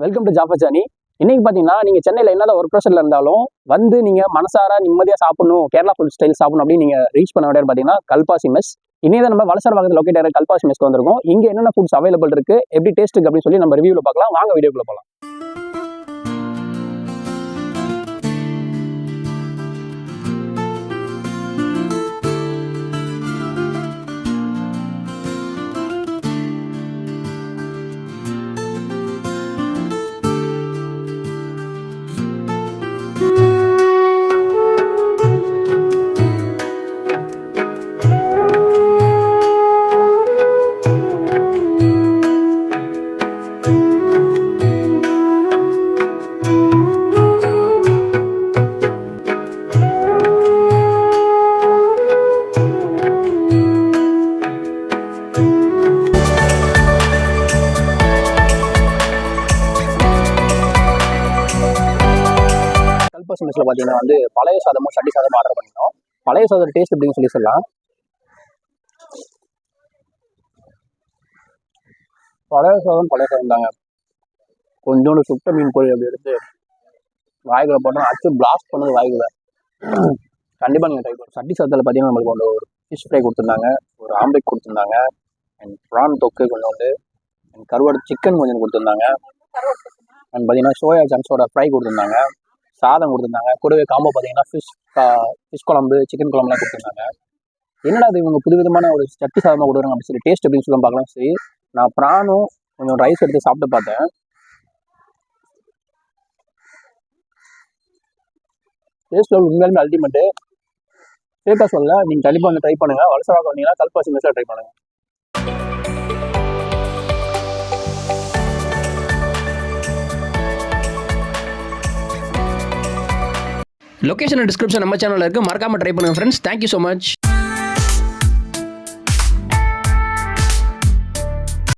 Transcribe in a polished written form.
Welcome to Jaffer Johnny. இன்னைக்கு பார்த்தீங்கன்னா நீங்கள் சென்னையில் என்னதான் ஒர்க் ப்ரெஷரில் இருந்தாலும் வந்து நீங்கள் மனசார நிம்மதியாக சாப்பிடணும், கேரளா ஃபுட் ஸ்டைல் சாப்பிடணும் அப்படின்னு நீங்கள் ரீச் பண்ண வேண்டிய பார்த்தீங்கன்னா கல்பாசி மெஸ். இன்னே தான் நம்ம வலசர பக்கத்தில் லொக்கேட் ஆகிற கல்பாசி மெஸ்க்கு வந்திருக்கோம். இங்கே என்னென்ன ஃபுட்ஸ் அவைலபிள் இருக்குது, எப்படி டேஸ்ட் இருக்குது அப்படின்னு சொல்லி நம்ம ரிவ்யூவில் பார்க்கலாம். வாங்க வீடியோக்குள்ள போகலாம். கல்பாசி மெஸ்ஸில் பார்த்தீங்கன்னா வந்து பழைய சாதமும் சட்டி சாதமும் ஆர்டர் பண்ணிட்டோம். பழைய சாதம் டேஸ்ட் அப்படின்னு சொல்லலாம். பழைய சாதம் தாங்க. கொஞ்சோண்டு சுட்ட மீன் பொரி அப்படி எடுத்து வாய்களை போட்டோம், அச்சு பிளாஸ்ட் பண்ணது வாய்களை. கண்டிப்பாக நீங்கள் ட்ரை பண்ணுங்க. சட்டி சாதத்தில் பார்த்தீங்கன்னா நம்மளுக்கு ஒரு ஃபிஷ் ஃப்ரை கொடுத்துருந்தாங்க, ஒரு ஆம்லேட் கொடுத்துருந்தாங்க, அண்ட் ப்ரான் தொக்கு கொஞ்சோண்டு, அண்ட் கருவாடு சிக்கன் கொஞ்சம் கொடுத்துருந்தாங்க, அண்ட் பார்த்தீங்கன்னா சோயா ஜங்ஸோட ஃப்ரை கொடுத்துருந்தாங்க, சாதம் கொடுத்துருந்தாங்க. கூடவே காம்போ பார்த்தீங்கன்னா ஃபிஷ் குழம்பு, சிக்கன் குழம்புலாம் கொடுத்துருந்தாங்க. என்னடா அது இவங்க புதுவிதமான ஒரு சட்டி சாதமாக கொடுக்குறாங்க அப்படின்னு சொல்லி டேஸ்ட் அப்படின்னு சொல்லி பார்க்கலாம். சரி, நான் ப்ரானும் கொஞ்சம் ரைஸ் எடுத்து சாப்பிட்டு பார்த்தேன். டேஸ்ட் உண்மையாலுமே அல்டிமேட்டு. ஃபேக்காக சொல்ல, நீங்கள் கண்டிப்பாக வந்து ட்ரை பண்ணுங்கள். வலசராக வந்தீங்கன்னா கல்பாசி மெஸ்ஸில் ட்ரை பண்ணுங்கள். லொகேஷன் டிஸ்கிரிப்ஷன் நம்ம சேனலில் இருக்குது, மறக்காமல் ட்ரை பண்ணுங்கள் ஃப்ரெண்ட்ஸ். Thank you so much.